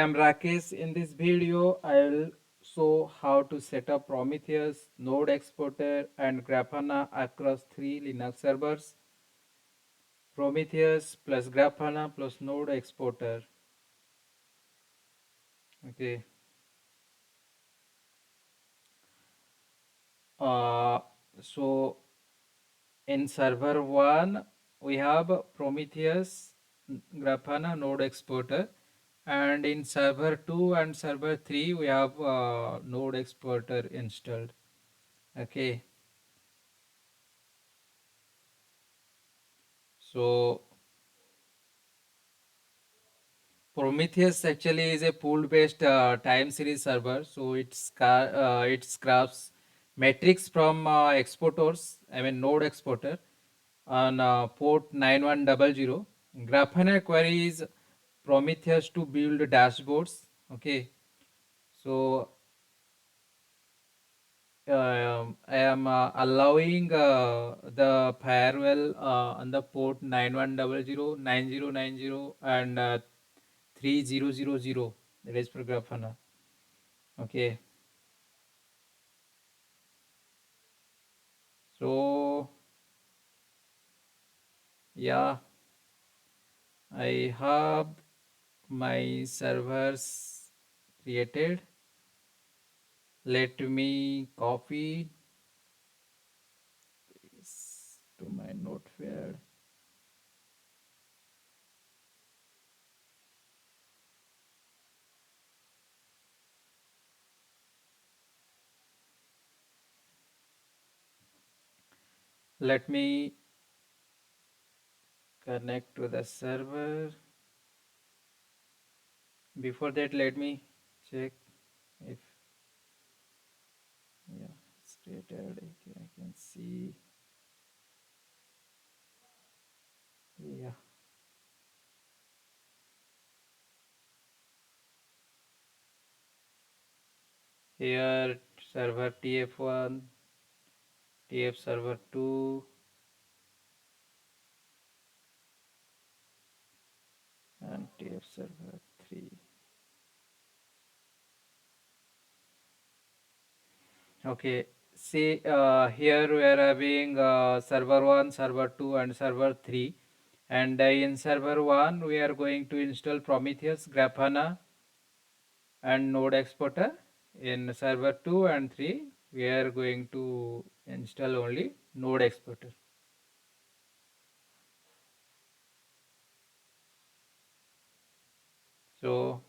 am Rakesh. In this video, I will show how to set up Prometheus, Node Exporter, and Grafana across three Linux servers. Prometheus plus Grafana plus Node Exporter. Okay. Uh, so in server 1, we have Prometheus, Grafana, Node Exporter. And in server 2 and server 3, we have Node Exporter installed. Okay. So Prometheus actually is a pool-based time series server. So it scraps metrics from exporters, I mean node exporter on port 9100. Grafana queries Prometheus to build dashboards. Okay, so I am allowing the firewall on the port 9100, 9090, and 3000. That is for Grafana. Okay, so yeah, I have my servers created. Let me copy this to my notepad. Let me connect to the server. Before that, let me check if yeah, it's created. I can see. Yeah, here server TF1, TF server 2, and TF server 3. Okay, see here we are having server 1, server 2, and server 3. And in server 1, we are going to install Prometheus, Grafana, and Node Exporter. In server 2 and 3, we are going to install only Node Exporter. So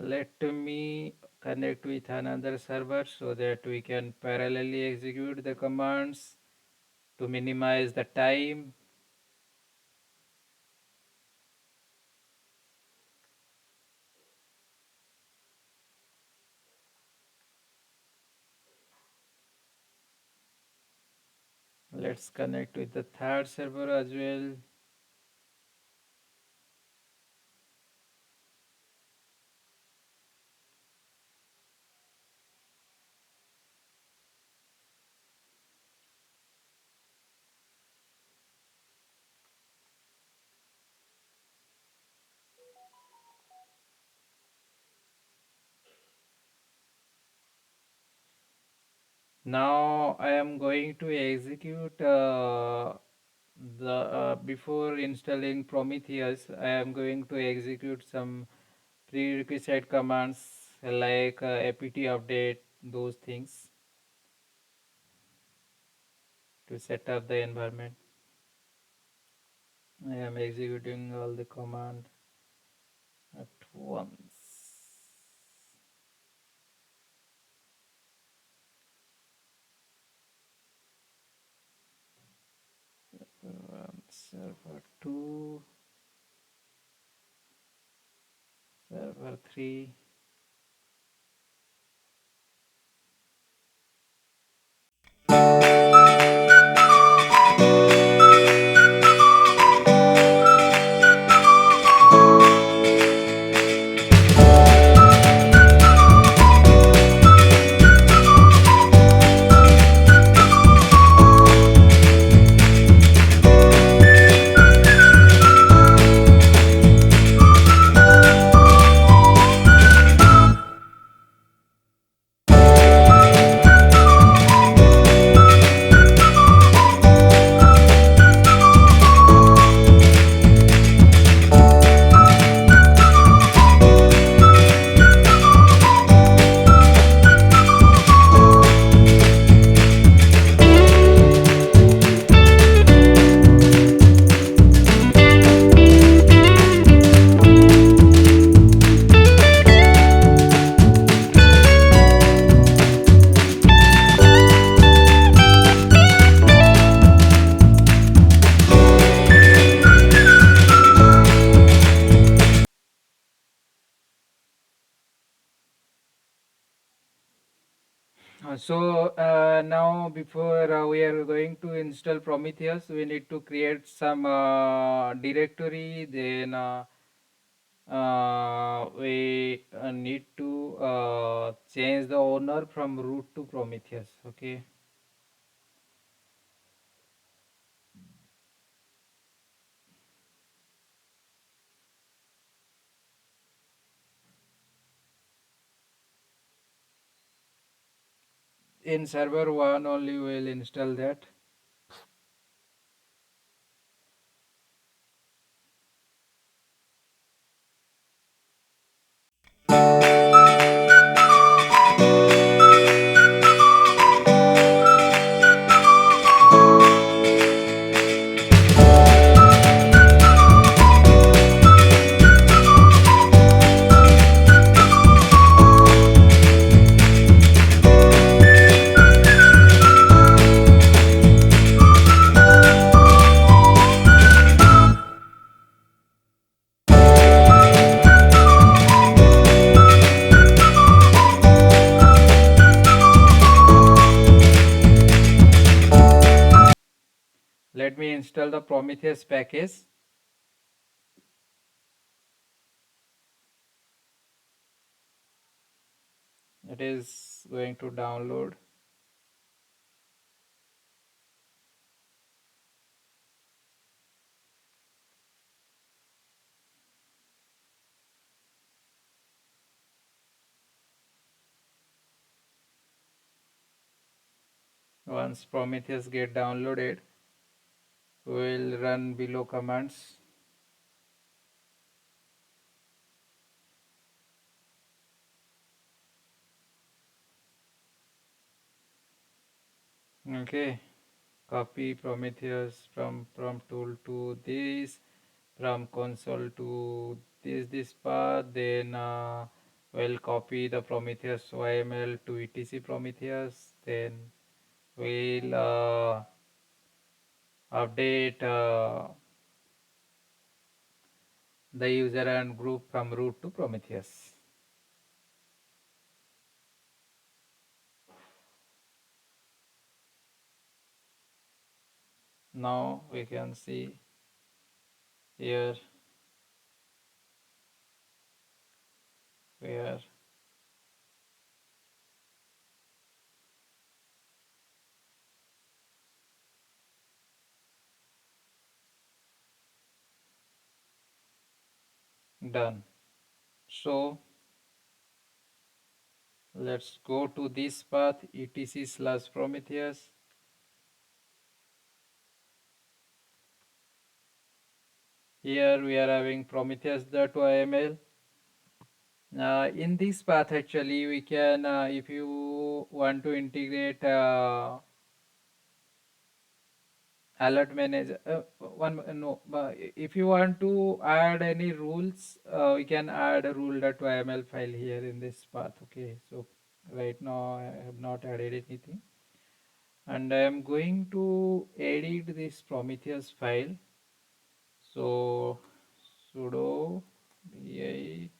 let me connect with another server so that we can parallelly execute the commands to minimize the time. Let's connect with the third server as well. Now I am going to execute the before installing Prometheus. I am going to execute some prerequisite commands like apt update, those things to set up the environment. I am executing all the command at once. Server 2, server 3. Now before we are going to install Prometheus, we need to create some directory. Then we need to change the owner from root to Prometheus. Okay. In server one only we will install that. Let me install the Prometheus package. It is going to download. Once Prometheus get downloaded, we will run below commands. Okay, copy Prometheus from prompt tool to this, from console to this path. Then we'll copy the Prometheus YML to etc Prometheus. Then we'll update the user and group from root to Prometheus. Now we can see here where done. So let's go to this path etc/Prometheus. Here we are having Prometheus.yml. In this path actually we can if you want to integrate alert manager one no if you want to add any rules we can add a rule.yml file here in this path. Okay, so right now I have not added anything and I am going to edit this Prometheus file. So sudo bi.yml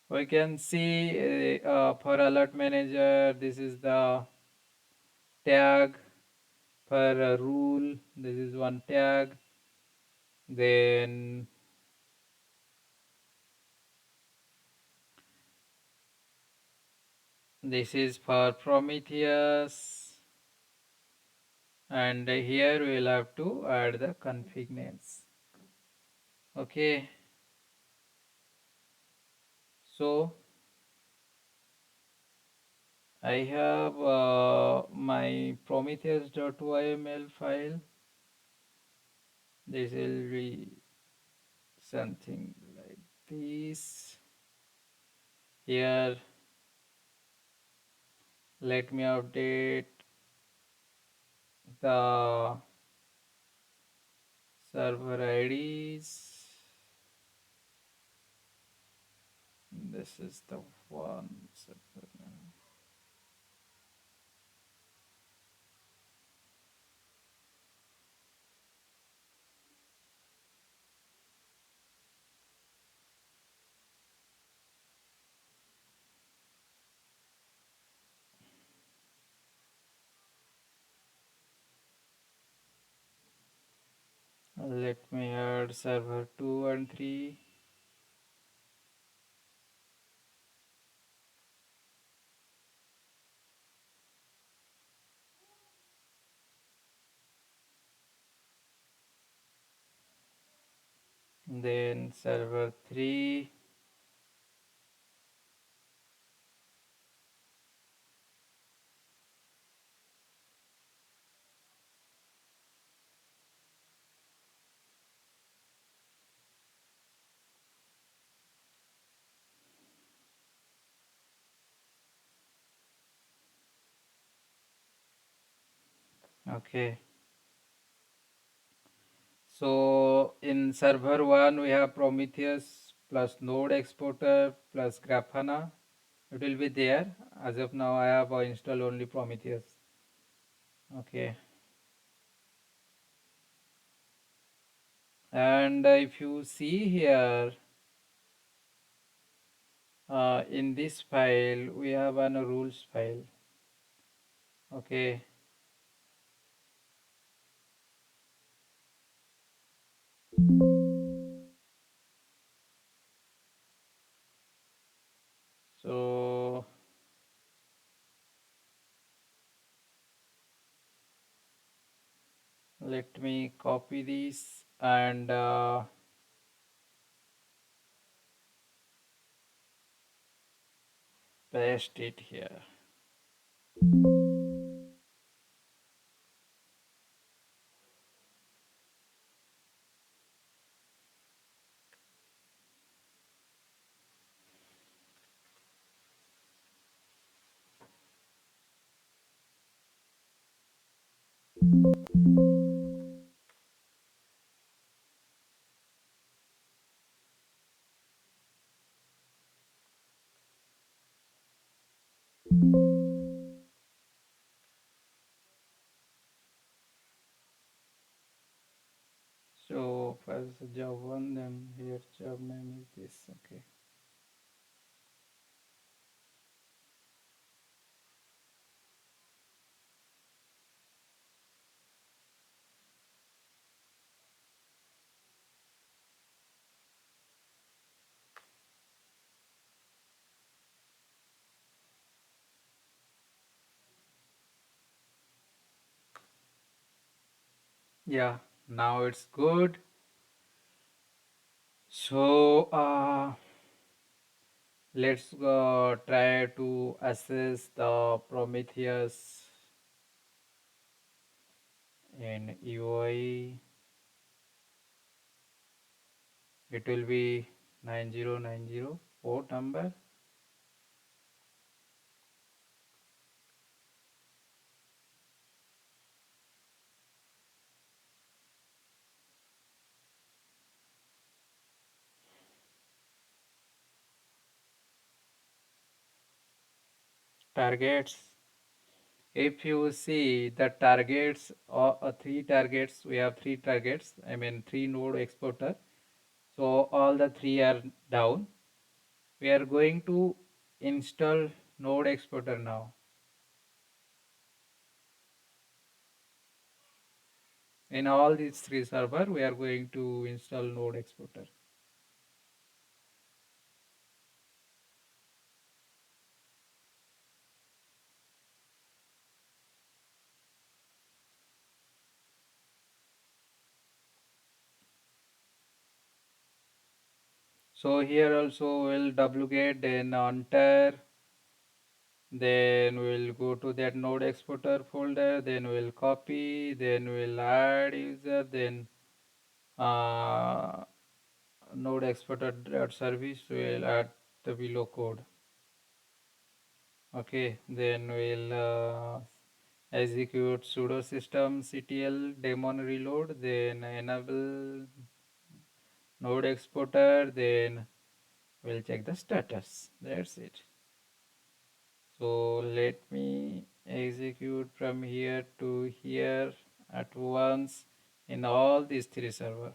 We can see for alert manager, this is the tag. For rule, this is one tag. Then this is for Prometheus, and here we will have to add the config names. Okay, so I have my prometheus.yml file. This will be something like this. Here, let me update the server IDs. This is the one server. Let me add server 2 and 3. Then server 3. Okay. So in server 1 we have Prometheus plus node exporter plus Grafana. It will be there. As of now I have installed only Prometheus. Okay. And if you see here, in this file we have a rules file. Okay. So let me copy this and paste it here. So first job 1, then here job name is this. Okay. Yeah, now it's good. So let's try to assess the Prometheus in UI. It will be 9090 port number. Targets. If you see the targets or three targets, we have three targets. I mean three node exporter. So all the three are down. We are going to install node exporter now. In all these three server, we are going to install node exporter. So here also we'll duplicate, then enter, then we'll go to that node exporter folder, then we'll copy, then we'll add user, then uh, node exporter service, we'll add the below code. Okay, then we'll execute sudo systemctl daemon reload, then enable node exporter, then we'll check the status. That's it. So let me execute from here to here at once in all these three servers.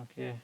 Okay.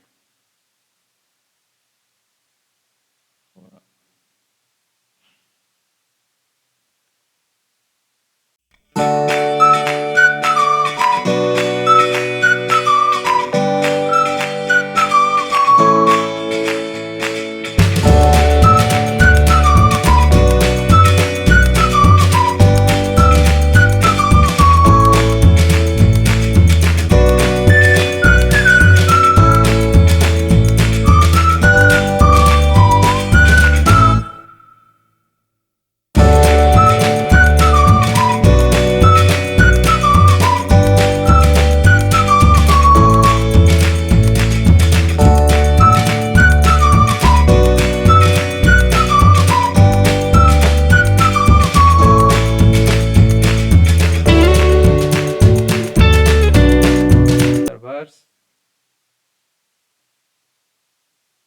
Servers.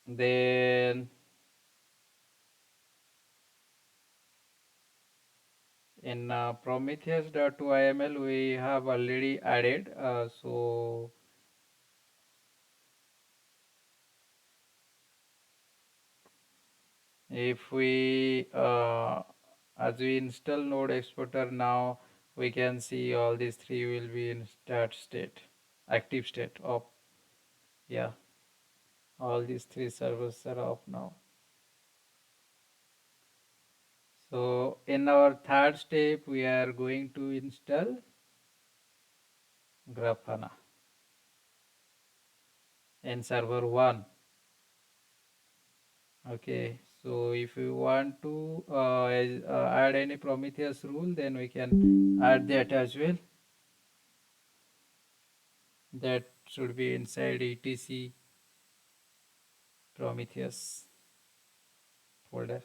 Then in Prometheus.yml we have already added. So if we as we install node exporter now, we can see all these three will be in start state, active state of, yeah, all these three servers are off now. So in our third step, we are going to install Grafana in server 1. Okay, so if you want to add any Prometheus rule, then we can add that as well. That should be inside etc Prometheus folder.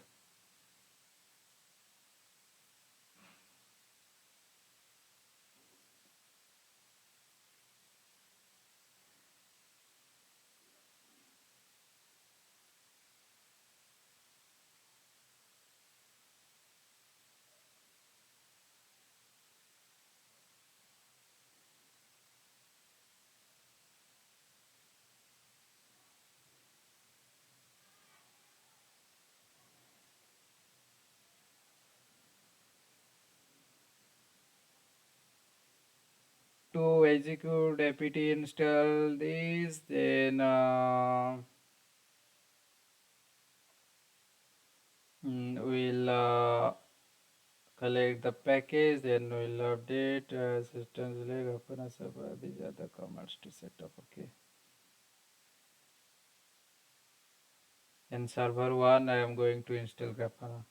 To execute apt install this, then we'll collect the package, then we'll update system select open server. These are the commands to set up. Okay, in server 1 I am going to install Grafana.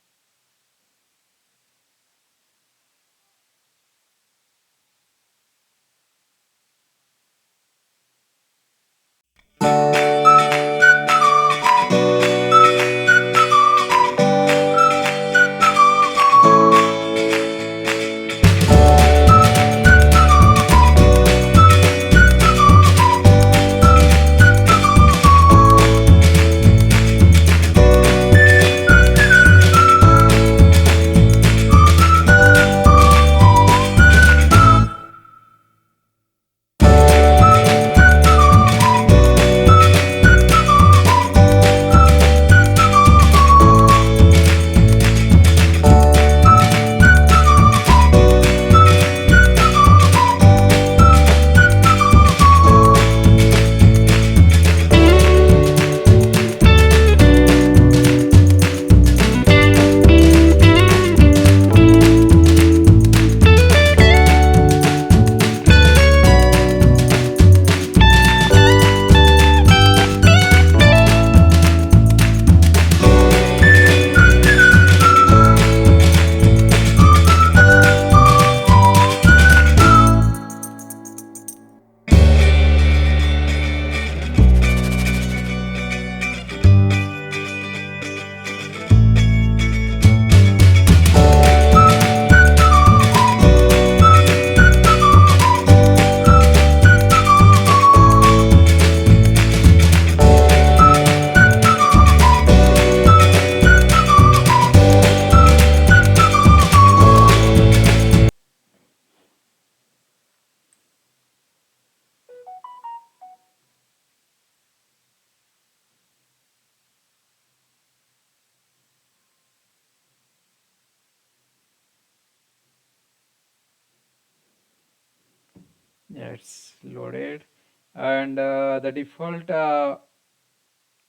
Yeah, it's loaded. And the default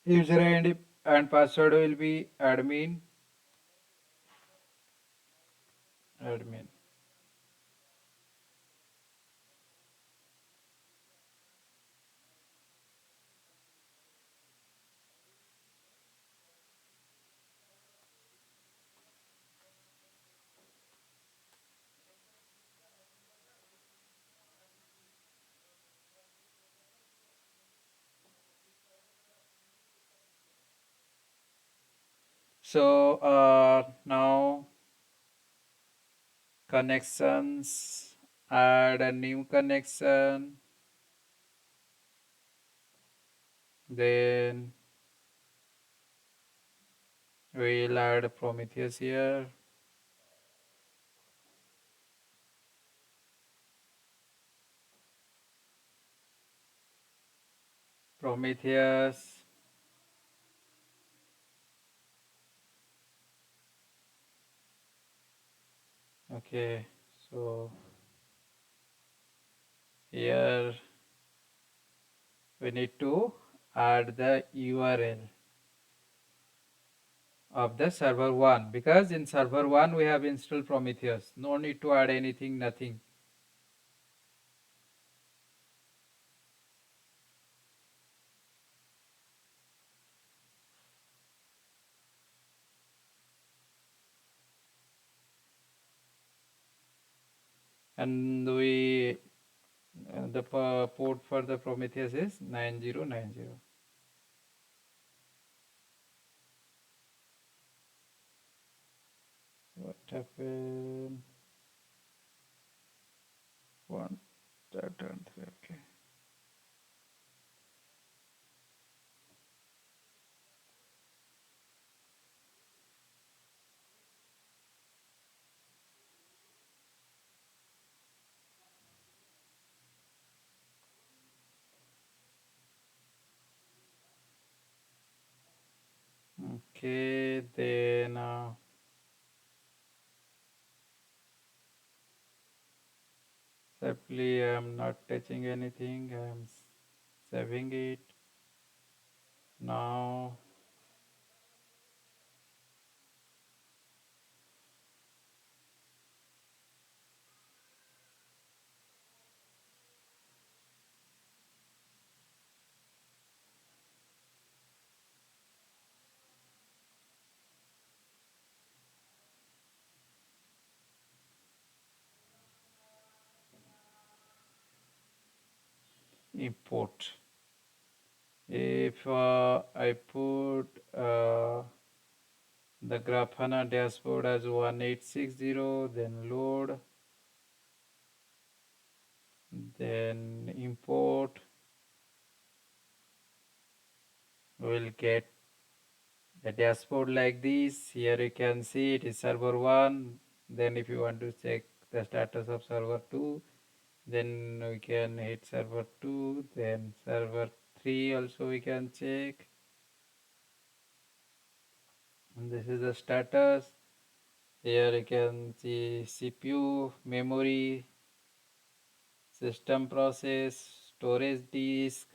user ID and password will be admin. So now connections, add a new connection, then we'll add Prometheus here. Prometheus. Okay, so here we need to add the URL of the server 1 because in server 1 we have installed Prometheus. No need to add anything, nothing. And we the port for the Prometheus is 9090. What happened? One, two, three. Okay. Okay, then simply I'm not touching anything. I'm saving it. Now import. If I put the Grafana dashboard as 1860, then load, then import, we'll get the dashboard like this. Here you can see it is server 1. Then if you want to check the status of server 2, then we can hit server 2, then server 3 also we can check. And this is the status. Here you can see CPU, memory, system process, storage disk,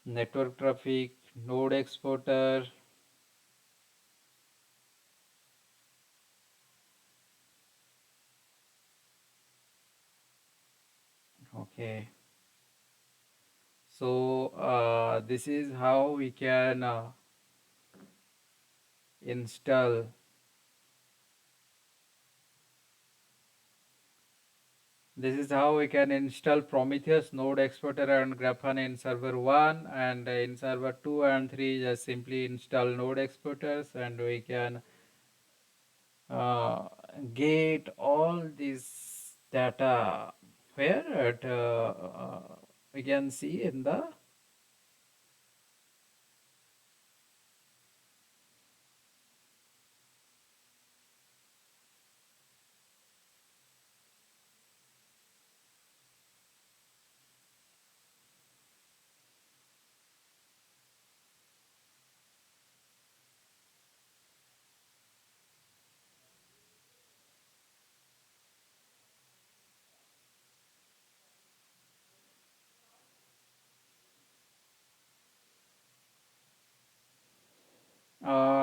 network traffic, node exporter. Okay. So this is how we can install. This is how we can install Prometheus, Node Exporter and Grafana in server 1, and in server 2 and 3 just simply install Node Exporters, and we can uh, get all this data where we can see in the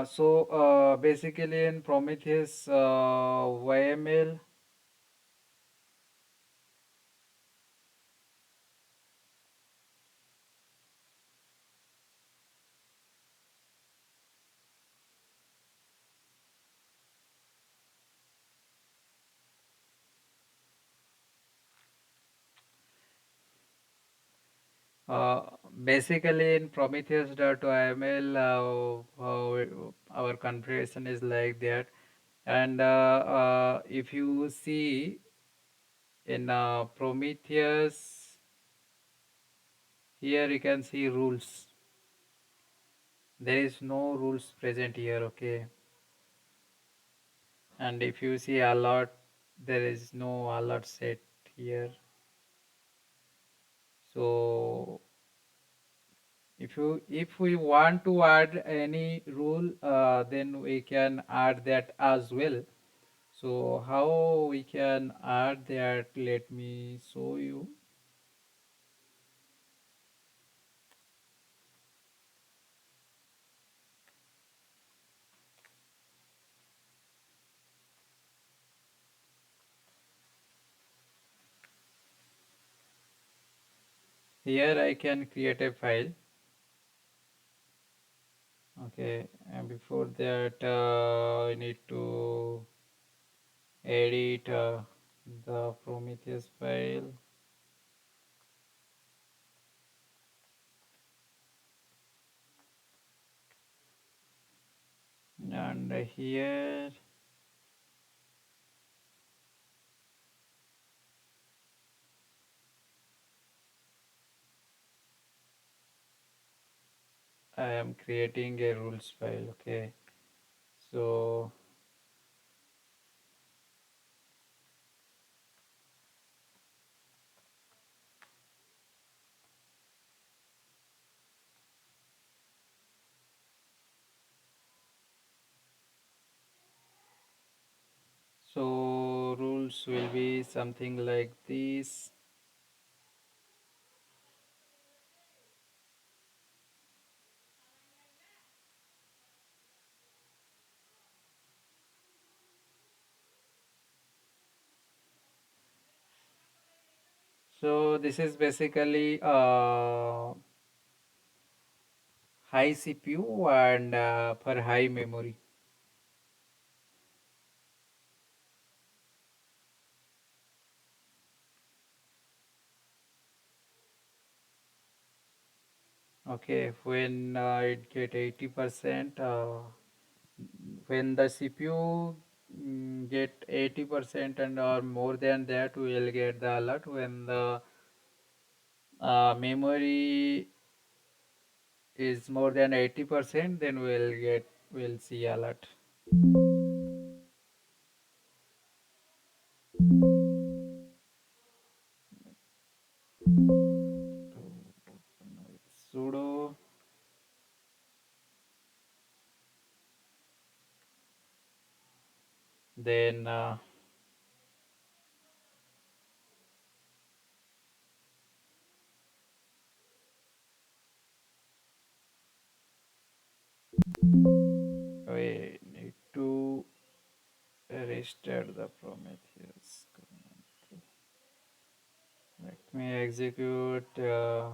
Basically in Prometheus YML, uh, basically in Prometheus.yml, our configuration is like that. And if you see in Prometheus, here you can see rules. There is no rules present here, okay. And if you see alert, there is no alert set here. So if we want to add any rule, then we can add that as well. So how we can add that? Let me show you. Here I can create a file. Okay, and before that, I need to edit the Prometheus file. And here I am creating a rules file. Okay, so rules will be something like this. So this is basically high CPU and for high memory. Okay, when it get 80%, when the CPU get 80% and or more than that, we will get the alert. When the memory is more than 80%, then we'll see alert. Sudo, then we need to restart the Prometheus. Let me execute. Yeah.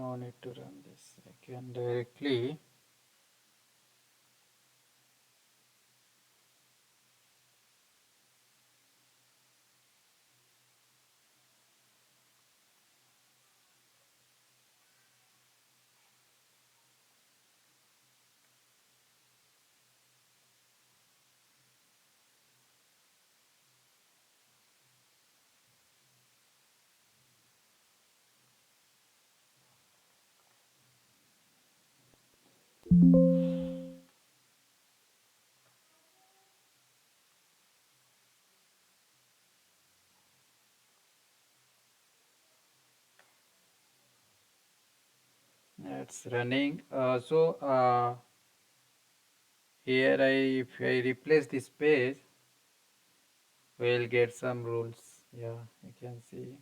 no need to run this. I can directly it's running. Here if I replace this page, we'll get some rules. Yeah, you can see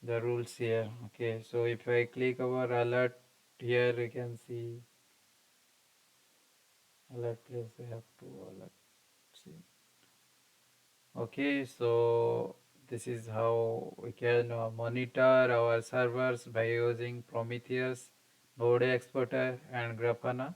the rules here. Okay, so if I click our alert here, you can see alert place. We have to alert. See. Okay, so this is how we can monitor our servers by using Prometheus, Node Exporter, and Grafana.